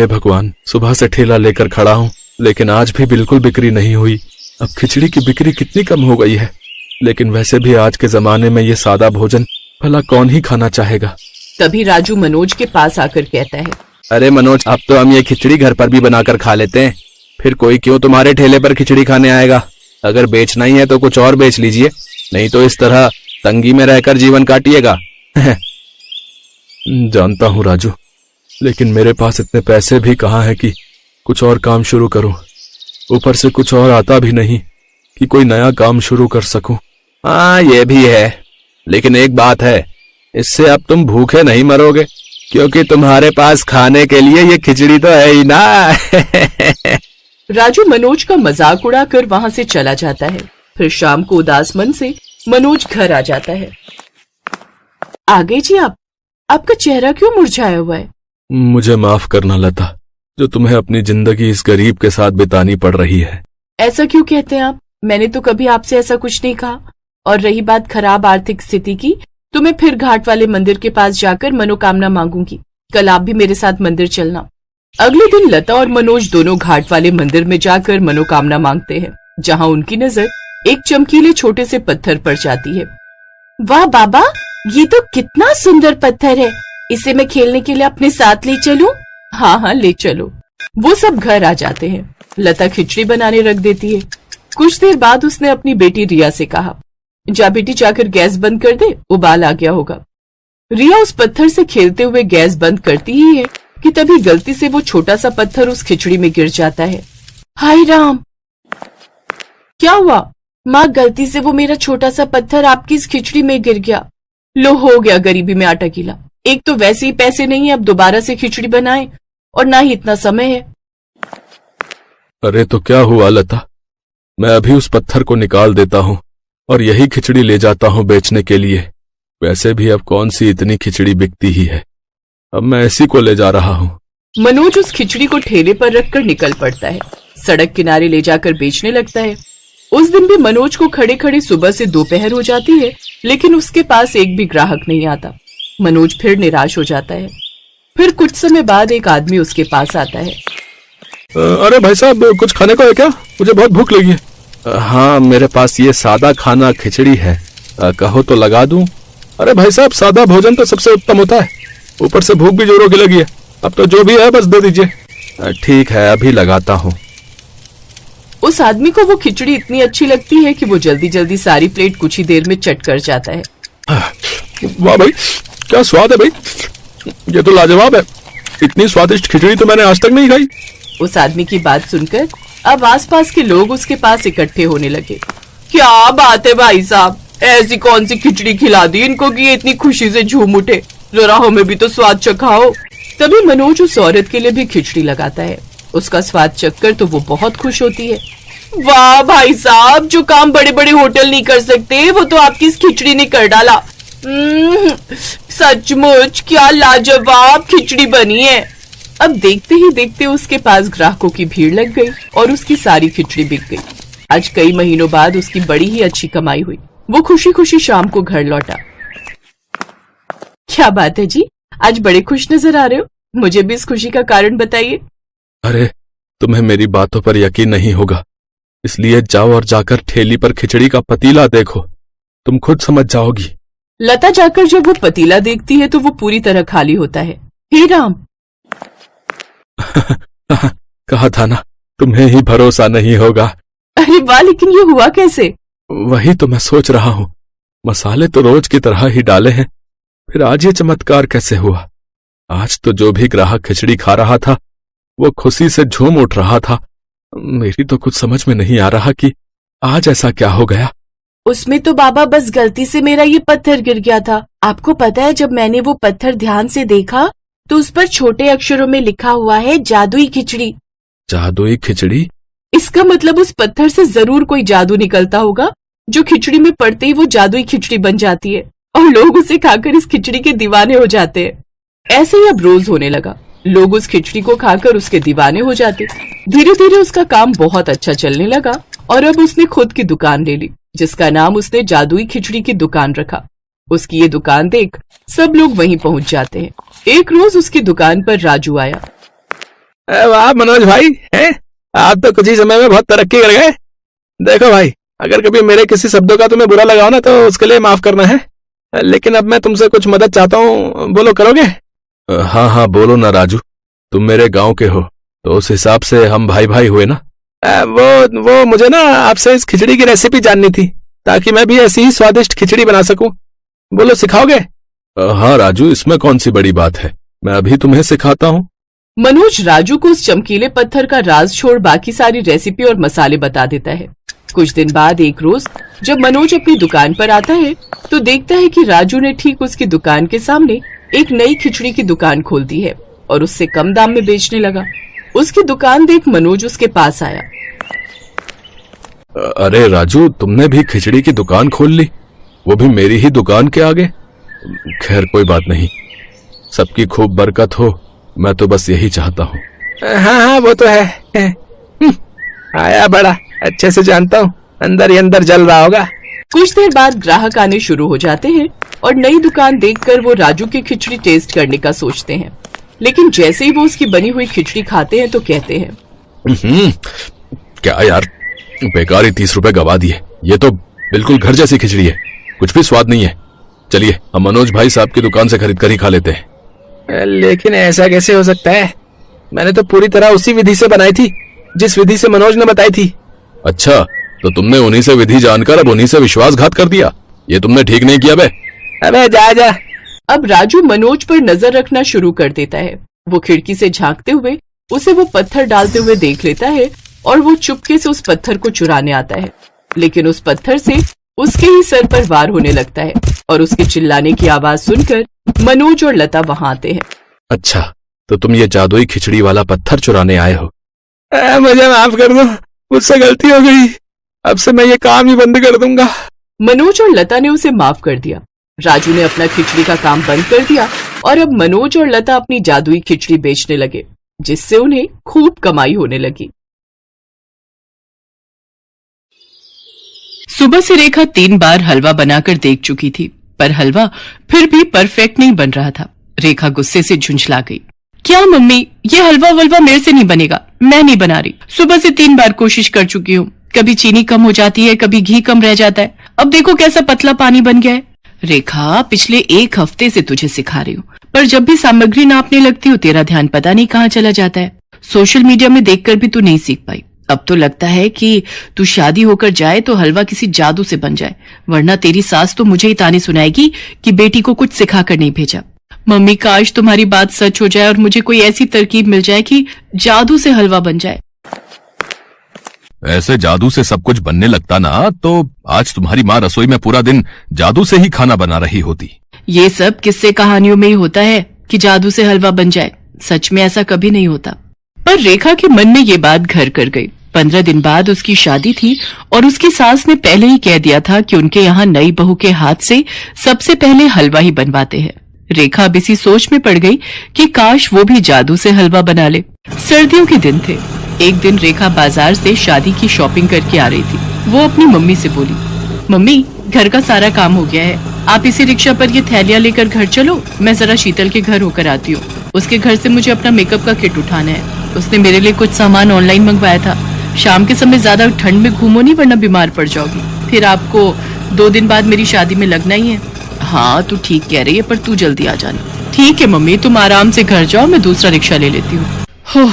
हे भगवान, सुबह से ठेला लेकर खड़ा हूँ लेकिन आज भी बिल्कुल बिक्री नहीं हुई। अब खिचड़ी की बिक्री कितनी कम हो गई है। लेकिन वैसे भी आज के जमाने में ये सादा भोजन भला कौन ही खाना चाहेगा। तभी राजू मनोज के पास आकर कहता है, अरे मनोज, अब तो हम ये खिचड़ी घर पर भी बनाकर खा लेते हैं, फिर कोई क्यों तुम्हारे ठेले पर खिचड़ी खाने आएगा। अगर बेचना ही है तो कुछ और बेच लीजिए, नहीं तो इस तरह तंगी में रहकर जीवन काटिएगा। जानता हूँ राजू, लेकिन मेरे पास इतने पैसे भी कहाँ है कि कुछ और काम शुरू करूं। ऊपर से कुछ और आता भी नहीं कि कोई नया काम शुरू कर सकूं। हाँ, ये भी है, लेकिन एक बात है, इससे अब तुम भूखे नहीं मरोगे, क्योंकि तुम्हारे पास खाने के लिए ये खिचड़ी तो है ही ना। राजू मनोज का मजाक उड़ाकर वहाँ से चला जाता है। फिर शाम को उदास मन से मनोज घर आ जाता है। आ गए जी आप? आपका चेहरा क्यों मुरझाया हुआ है? मुझे माफ करना लता, जो तुम्हें अपनी जिंदगी इस गरीब के साथ बितानी पड़ रही है। ऐसा क्यों कहते हैं आप? मैंने तो कभी आपसे ऐसा कुछ नहीं कहा। और रही बात खराब आर्थिक स्थिति की, तो मैं फिर घाट वाले मंदिर के पास जाकर मनोकामना मांगूंगी। कल आप भी मेरे साथ मंदिर चलना। अगले दिन लता और मनोज दोनों घाट वाले मंदिर में जाकर मनोकामना मांगते हैं, जहाँ उनकी नजर एक चमकीले छोटे से पत्थर पर जाती है। वाह बाबा, ये तो कितना सुंदर पत्थर है, इसे मैं खेलने के लिए अपने साथ ले चलूं? हाँ हाँ, ले चलो। वो सब घर आ जाते हैं। लता खिचड़ी बनाने रख देती है। कुछ देर बाद उसने अपनी बेटी रिया से कहा, जा बेटी, जाकर गैस बंद कर दे, उबाल आ गया होगा। रिया उस पत्थर से खेलते हुए गैस बंद करती ही है कि तभी गलती से वो छोटा सा पत्थर उस खिचड़ी में गिर जाता है। हाय राम, क्या हुआ? माँ, गलती से वो मेरा छोटा सा पत्थर आपकी इस खिचड़ी में गिर गया। लो, हो गया गरीबी में आटा गीला। एक तो वैसे ही पैसे नहीं है अब दोबारा से खिचड़ी बनाए, और ना ही इतना समय है। अरे तो क्या हुआ लता, मैं अभी उस पत्थर को निकाल देता हूँ और यही खिचड़ी ले जाता हूँ बेचने के लिए। वैसे भी अब कौन सी इतनी खिचड़ी बिकती ही है, अब मैं इसी को ले जा रहा हूँ। मनोज उस खिचड़ी को ठेले पर रखकर निकल पड़ता है। सड़क किनारे ले जाकर बेचने लगता है। उस दिन भी मनोज को खड़े खड़े सुबह से दोपहर हो जाती है, लेकिन उसके पास एक भी ग्राहक नहीं आता। मनोज फिर निराश हो जाता है। फिर कुछ समय बाद एक आदमी उसके पास आता है। अरे भाई साहब, कुछ खाने को है क्या? मुझे बहुत भूख लगी है। हाँ, मेरे पास ये सादा खाना खिचड़ी है, कहो तो लगा दूं। अरे भाई साहब, सादा भोजन तो सबसे उत्तम होता है, ऊपर से भूख भी जोरों की लगी है। अब तो जो भी है बस दे दीजिए। ठीक है, अभी लगाता हूँ। उस आदमी को वो खिचड़ी इतनी अच्छी लगती है कि वो जल्दी जल्दी सारी प्लेट कुछ ही देर में चट कर जाता है। वाह भाई, क्या स्वाद है भाई, ये तो लाजवाब है। इतनी स्वादिष्ट खिचड़ी तो मैंने आज तक नहीं खाई। उस आदमी की बात सुनकर अब आसपास के लोग उसके पास इकट्ठे होने लगे। क्या बात है भाई साहब, ऐसी कौन सी खिचड़ी खिला दी इनको कि ये इतनी खुशी से झूम उठे, जरा हमें भी तो स्वाद चखाओ। तभी मनोज उस औरत के लिए भी खिचड़ी लगाता है। उसका स्वाद चखकर तो वो बहुत खुश होती है। वाह भाई साहब, जो काम बड़े बड़े होटल नहीं कर सकते वो तो आपकी इस खिचड़ी ने कर डाला। सचमुच क्या लाजवाब खिचड़ी बनी है। अब देखते ही देखते उसके पास ग्राहकों की भीड़ लग गई और उसकी सारी खिचड़ी बिक गई। आज कई महीनों बाद उसकी बड़ी ही अच्छी कमाई हुई। वो खुशी खुशी शाम को घर लौटा। क्या बात है जी, आज बड़े खुश नजर आ रहे हो, मुझे भी इस खुशी का कारण बताइए। अरे, तुम्हें मेरी बातों पर यकीन नहीं होगा, इसलिए जाओ और जाकर ठेली पर खिचड़ी का पतीला देखो, तुम खुद समझ जाओगी। लता जाकर जब वो पतीला देखती है तो वो पूरी तरह खाली होता है। हे राम, कहा था ना, तुम्हें ही भरोसा नहीं होगा। अरे वाह, लेकिन ये हुआ कैसे? वही तो मैं सोच रहा हूँ, मसाले तो रोज की तरह ही डाले हैं, फिर आज ये चमत्कार कैसे हुआ? आज तो जो भी ग्राहक खिचड़ी खा रहा था वो खुशी से झूम उठ रहा था। मेरी तो कुछ समझ में नहीं आ रहा कि आज ऐसा क्या हो गया। उसमें तो बाबा बस गलती से मेरा ये पत्थर गिर गया था। आपको पता है, जब मैंने वो पत्थर ध्यान से देखा तो उस पर छोटे अक्षरों में लिखा हुआ है जादुई खिचड़ी। जादुई खिचड़ी? इसका मतलब उस पत्थर से जरूर कोई जादू निकलता होगा, जो खिचड़ी में पड़ते ही वो जादुई खिचड़ी बन जाती है और लोग उसे खाकर इस खिचड़ी के दीवाने हो जाते हैं। ऐसे ही अब रोज होने लगा, लोग उस खिचड़ी को खाकर उसके दीवाने हो जाते। धीरे धीरे उसका काम बहुत अच्छा चलने लगा और अब उसने खुद की दुकान ले ली, जिसका नाम उसने जादुई खिचड़ी की दुकान रखा। उसकी ये दुकान देख सब लोग वहीं पहुंच जाते हैं। एक रोज उसकी दुकान पर राजू आया। वाह मनोज भाई, हैं? आप तो कुछ ही समय में बहुत तरक्की कर गए। देखो भाई, अगर कभी मेरे किसी शब्दों का तुम्हें बुरा लगा हो ना तो उसके लिए माफ करना है, लेकिन अब मैं तुमसे कुछ मदद चाहता हूँ, बोलो करोगे? हाँ हाँ बोलो ना राजू, तुम मेरे गांव के हो तो उस हिसाब से हम भाई भाई हुए ना। वो मुझे ना आपसे इस खिचड़ी की रेसिपी जाननी थी, ताकि मैं भी ऐसी ही स्वादिष्ट खिचड़ी बना सकूं। बोलो सिखाओगे? हाँ राजू, इसमें कौन सी बड़ी बात है, मैं अभी तुम्हें सिखाता हूँ। मनोज राजू को उस चमकीले पत्थर का राज छोड़ बाकी सारी रेसिपी और मसाले बता देता है। कुछ दिन बाद एक रोज जब मनोज अपनी दुकान पर आता है तो देखता है कि राजू ने ठीक उसकी दुकान के सामने एक नई खिचड़ी की दुकान खोल दी है और उससे कम दाम में बेचने लगा। उसकी दुकान देख मनोज उसके पास आया। अरे राजू, तुमने भी खिचड़ी की दुकान खोल ली, वो भी मेरी ही दुकान के आगे। खैर कोई बात नहीं, सबकी खूब बरकत हो, मैं तो बस यही चाहता हूँ। हाँ हाँ वो तो है। आया बड़ा अच्छे से जानता हूँ, अंदर ही अंदर जल रहा होगा। कुछ देर बाद ग्राहक आने शुरू हो जाते हैं और नई दुकान देखकर वो राजू की खिचड़ी टेस्ट करने का सोचते हैं, लेकिन जैसे ही वो उसकी बनी हुई खिचड़ी खाते हैं तो कहते हैं, क्या यार, बेकार ही 30 रुपए गवा दिए, ये तो बिल्कुल घर जैसी खिचड़ी है, कुछ भी स्वाद नहीं है। चलिए हम मनोज भाई साहब की दुकान से खरीद कर ही खा लेते हैं। लेकिन ऐसा कैसे हो सकता है, मैंने तो पूरी तरह उसी विधि से बनाई थी जिस विधि से मनोज ने बताई थी। अच्छा, तो तुमने उन्हीं से विधि जानकर अब उन्हीं से विश्वासघात कर दिया, ये तुमने ठीक नहीं किया बे। अबे जा। अब राजू मनोज पर नजर रखना शुरू कर देता है। वो खिड़की से झांकते हुए उसे वो पत्थर डालते हुए देख लेता है और वो चुपके से उस पत्थर को चुराने आता है, लेकिन उस पत्थर से उसके ही सर पर वार होने लगता है और उसके चिल्लाने की आवाज सुनकर मनोज और लता वहां आते हैं। अच्छा, तो तुम ये जादुई खिचड़ी वाला पत्थर चुराने आए हो। मुझे माफ कर दो, मुझसे गलती हो गई, अब से मैं ये काम ही बंद कर दूंगा। मनोज और लता ने उसे माफ कर दिया। राजू ने अपना खिचड़ी का काम बंद कर दिया और अब मनोज और लता अपनी जादुई खिचड़ी बेचने लगे, जिससे उन्हें खूब कमाई होने लगी। सुबह से रेखा 3 बार हलवा बनाकर देख चुकी थी, पर हलवा फिर भी परफेक्ट नहीं बन रहा था। रेखा गुस्से से झुंझला गई। क्या मम्मी, ये हलवा वलवा मेरे से नहीं बनेगा, मैं नहीं बना रही। सुबह से 3 बार कोशिश कर चुकी हूँ, कभी चीनी कम हो जाती है, कभी घी कम रह जाता है, अब देखो कैसा पतला पानी बन गया है। रेखा, पिछले 1 हफ्ते से तुझे सिखा रही हूँ, पर जब भी सामग्री नापने लगती हो तेरा ध्यान पता नहीं कहाँ चला जाता है। सोशल मीडिया में देखकर भी तू नहीं सीख पाई। अब तो लगता है कि तू शादी होकर जाए तो हलवा किसी जादू से बन जाए, वरना तेरी सास तो मुझे ही ताने सुनाएगी कि बेटी को कुछ सिखा कर नहीं भेजा। मम्मी, काश तुम्हारी बात सच हो जाए और मुझे कोई ऐसी तरकीब मिल जाए कि जादू से हलवा बन जाए। ऐसे जादू से सब कुछ बनने लगता ना तो आज तुम्हारी माँ रसोई में पूरा दिन जादू से ही खाना बना रही होती। ये सब किस्से कहानियों में ही होता है कि जादू से हलवा बन जाए, सच में ऐसा कभी नहीं होता। पर रेखा के मन में ये बात घर कर गई। 15 दिन बाद उसकी शादी थी और उसकी सास ने पहले ही कह दिया था कि उनके यहाँ नई बहू के हाथ से सबसे पहले हलवा ही बनवाते हैं। रेखा अब इसी सोच में पड़ गई कि काश वो भी जादू से हलवा बना ले। सर्दियों के दिन थे। एक दिन रेखा बाजार से शादी की शॉपिंग करके आ रही थी। वो अपनी मम्मी से बोली, मम्मी, घर का सारा काम हो गया है, आप इसी रिक्शा पर ये थैलियां लेकर घर चलो, मैं जरा शीतल के घर होकर आती हूँ। उसके घर से मुझे अपना मेकअप का किट उठाना है। उसने मेरे लिए कुछ सामान ऑनलाइन मंगवाया था। शाम के समय ज्यादा ठंड में घूमो नहीं, वरना बीमार पड़ जाओगी। फिर आपको 2 दिन बाद मेरी शादी में लगना ही है। हाँ, तू ठीक कह रही है, पर तू जल्दी आ जाना। ठीक है मम्मी, तुम आराम से घर जाओ, मैं दूसरा रिक्शा ले लेती हूँ।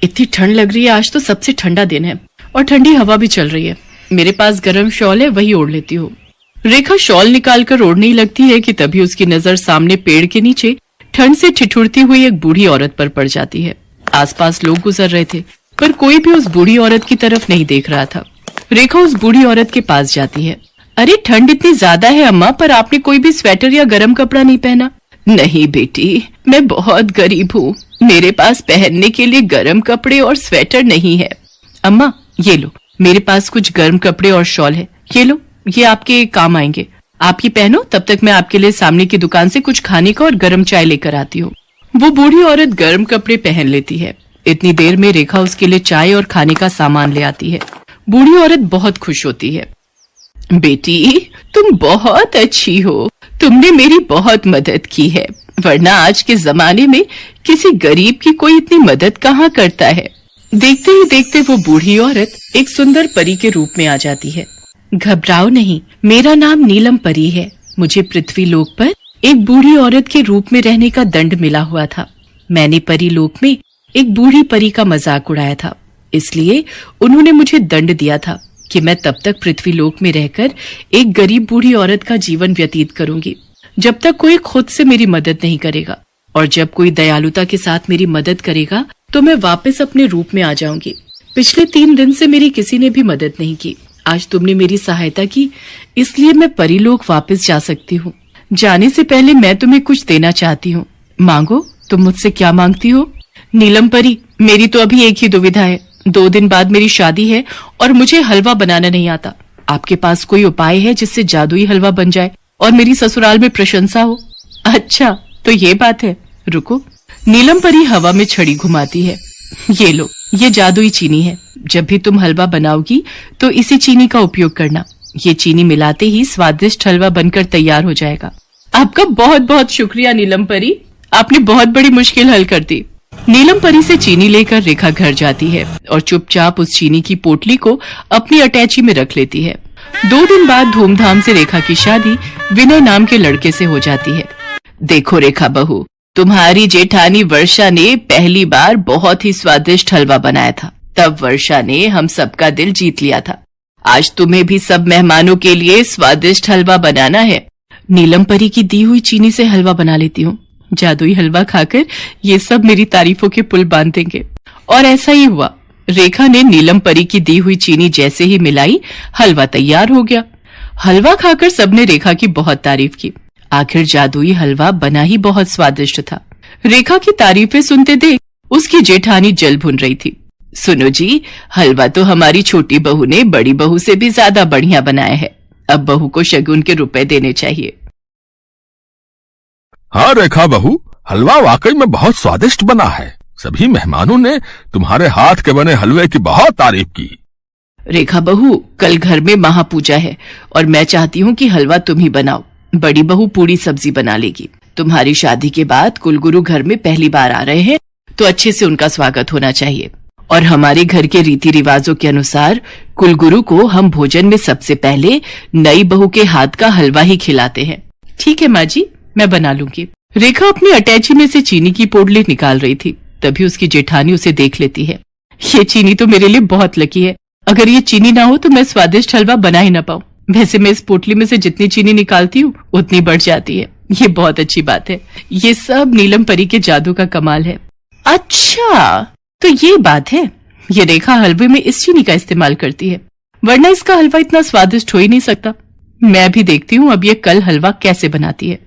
इतनी ठंड लग रही है, आज तो सबसे ठंडा दिन है और ठंडी हवा भी चल रही है। मेरे पास गर्म शॉल है, वही ओढ़ लेती हूँ। रेखा शॉल निकालकर ओढ़ने ही लगती है कि तभी उसकी नजर सामने पेड़ के नीचे ठंड से ठिठुरती हुई एक बूढ़ी औरत पर पड़ जाती है। आसपास लोग गुजर रहे थे, पर कोई भी उस बूढ़ी औरत की तरफ नहीं देख रहा था। रेखा उस बूढ़ी औरत के पास जाती है। अरे, ठंड इतनी ज्यादा है अम्मा, पर आपने कोई भी स्वेटर या गर्म कपड़ा नहीं पहना। नहीं बेटी, मैं बहुत गरीब हूँ, मेरे पास पहनने के लिए गर्म कपड़े और स्वेटर नहीं है। अम्मा, ये लो, मेरे पास कुछ गर्म कपड़े और शॉल है, ये लो, ये आपके काम आएंगे। आप ये पहनो, तब तक मैं आपके लिए सामने की दुकान से कुछ खाने का और गर्म चाय लेकर आती हूँ। वो बूढ़ी औरत गर्म कपड़े पहन लेती है। इतनी देर में रेखा उसके लिए चाय और खाने का सामान ले आती है। बूढ़ी औरत बहुत खुश होती है। बेटी, तुम बहुत अच्छी हो, तुमने मेरी बहुत मदद की है। वरना आज के जमाने में किसी गरीब की कोई इतनी मदद कहाँ करता है। देखते ही देखते वो बूढ़ी औरत एक सुंदर परी के रूप में आ जाती है। घबराओ नहीं, मेरा नाम नीलम परी है। मुझे पृथ्वी लोक पर एक बूढ़ी औरत के रूप में रहने का दंड मिला हुआ था। मैंने परी लोक में एक बूढ़ी परी का मजाक उड़ाया था, इसलिए उन्होंने मुझे दंड दिया था कि मैं तब तक पृथ्वी लोक में रहकर एक गरीब बूढ़ी औरत का जीवन व्यतीत करूंगी जब तक कोई खुद से मेरी मदद नहीं करेगा, और जब कोई दयालुता के साथ मेरी मदद करेगा तो मैं वापस अपने रूप में आ जाऊंगी। पिछले 3 दिन से मेरी किसी ने भी मदद नहीं की। आज तुमने मेरी सहायता की, इसलिए मैं परीलोक वापस जा सकती हूँ। जाने से पहले मैं तुम्हें कुछ देना चाहती हूँ। मांगो, तुम मुझसे क्या मांगती हो? नीलम परी, मेरी तो अभी एक ही दुविधा है। 2 दिन बाद मेरी शादी है और मुझे हलवा बनाना नहीं आता। आपके पास कोई उपाय है जिससे जादुई हलवा बन जाए और मेरी ससुराल में प्रशंसा हो? अच्छा, तो ये बात है। रुको। नीलम परी हवा में छड़ी घुमाती है। ये लो, ये जादुई चीनी है। जब भी तुम हलवा बनाओगी तो इसी चीनी का उपयोग करना। ये चीनी मिलाते ही स्वादिष्ट हलवा बनकर तैयार हो जाएगा। आपका बहुत बहुत शुक्रिया नीलम परी, आपने बहुत बड़ी मुश्किल हल कर दी। नीलम परी से चीनी लेकर रेखा घर जाती है और चुपचाप उस चीनी की पोटली को अपनी अटैची में रख लेती है। 2 दिन बाद धूमधाम से रेखा की शादी विनय नाम के लड़के से हो जाती है। देखो रेखा बहू, तुम्हारी जेठानी वर्षा ने पहली बार बहुत ही स्वादिष्ट हलवा बनाया था। तब वर्षा ने हम सबका दिल जीत लिया था। आज तुम्हें भी सब मेहमानों के लिए स्वादिष्ट हलवा बनाना है। नीलम परी की दी हुई चीनी से हलवा बना लेती हूँ। जादुई हलवा खाकर ये सब मेरी तारीफों के पुल बांध देंगे। और ऐसा ही हुआ। रेखा ने नीलम परी की दी हुई चीनी जैसे ही मिलाई, हलवा तैयार हो गया। हलवा खाकर सबने रेखा की बहुत तारीफ की। आखिर जादुई हलवा बना ही बहुत स्वादिष्ट था। रेखा की तारीफें सुनते देख उसकी जेठानी जल भुन रही थी। सुनो जी, हलवा तो हमारी छोटी बहू ने बड़ी बहू से भी ज्यादा बढ़िया बनाया है। अब बहू को शगुन के रुपए देने चाहिए। हाँ रेखा बहू, हलवा वाकई में बहुत स्वादिष्ट बना है। सभी मेहमानों ने तुम्हारे हाथ के बने हलवे की बहुत तारीफ की। रेखा बहू, कल घर में महापूजा है और मैं चाहती हूँ कि हलवा तुम ही बनाओ। बड़ी बहू पूरी सब्जी बना लेगी। तुम्हारी शादी के बाद कुलगुरु घर में पहली बार आ रहे हैं, तो अच्छे से उनका स्वागत होना चाहिए। और हमारे घर के रीति रिवाजों के अनुसार कुलगुरु को हम भोजन में सबसे पहले नई बहू के हाथ का हलवा ही खिलाते हैं। ठीक है माँ जी, मैं बना लूंगी। रेखा अपनी अटैची में से चीनी की पोटली निकाल रही थी, तभी उसकी जेठानी उसे देख लेती है। ये चीनी तो मेरे लिए बहुत लकी है। अगर ये चीनी ना हो तो मैं स्वादिष्ट हलवा बना ही ना पाऊं। वैसे मैं इस पोटली में से जितनी चीनी निकालती हूँ उतनी बढ़ जाती है। ये बहुत अच्छी बात है। ये सब नीलम परी के जादू का कमाल है। अच्छा, तो ये बात है। ये रेखा हलवे में इस चीनी का इस्तेमाल करती है, वरना इसका हलवा इतना स्वादिष्ट हो ही नहीं सकता। मैं भी देखती हूँ अब ये कल हलवा कैसे बनाती है।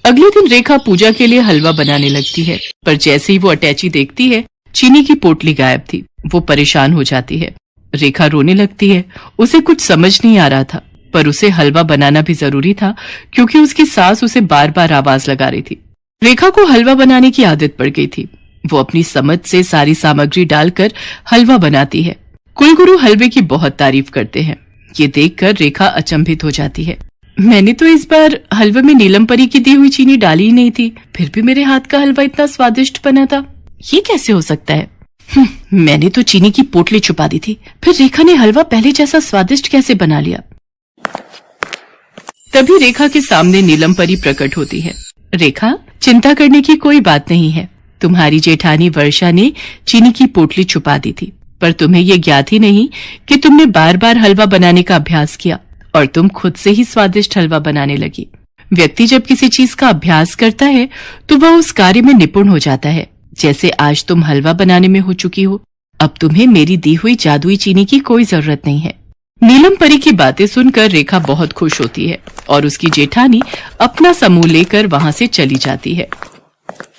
अगले दिन रेखा पूजा के लिए हलवा बनाने लगती है, पर जैसे ही वो अटैची देखती है, चीनी की पोटली गायब थी। वो परेशान हो जाती है। रेखा रोने लगती है। उसे कुछ समझ नहीं आ रहा था, पर उसे हलवा बनाना भी जरूरी था क्योंकि उसकी सास उसे बार बार आवाज लगा रही थी। रेखा को हलवा बनाने की आदत पड़ गई थी। वो अपनी समझ से सारी सामग्री डालकर हलवा बनाती है। कुलगुरु हलवे की बहुत तारीफ करते हैं। ये देखकर रेखा अचंभित हो जाती है। मैंने तो इस बार हलवे में नीलम परी की दी हुई चीनी डाली ही नहीं थी, फिर भी मेरे हाथ का हलवा इतना स्वादिष्ट बना था। ये कैसे हो सकता है? मैंने तो चीनी की पोटली छुपा दी थी, फिर रेखा ने हलवा पहले जैसा स्वादिष्ट कैसे बना लिया? तभी रेखा के सामने नीलम परी प्रकट होती है। रेखा, चिंता करने की कोई बात नहीं है। तुम्हारी जेठानी वर्षा ने चीनी की पोटली छुपा दी थी, पर तुम्हें ये ज्ञात ही नहीं कि तुमने बार बार हलवा बनाने का अभ्यास किया और तुम खुद से ही स्वादिष्ट हलवा बनाने लगी। व्यक्ति जब किसी चीज का अभ्यास करता है तो वह उस कार्य में निपुण हो जाता है। जैसे आज तुम हलवा बनाने में हो चुकी हो, अब तुम्हें मेरी दी हुई जादुई चीनी की कोई जरूरत नहीं है। नीलम परी की बातें सुनकर रेखा बहुत खुश होती है और उसकी जेठानी अपना समूह लेकर वहां से चली जाती है।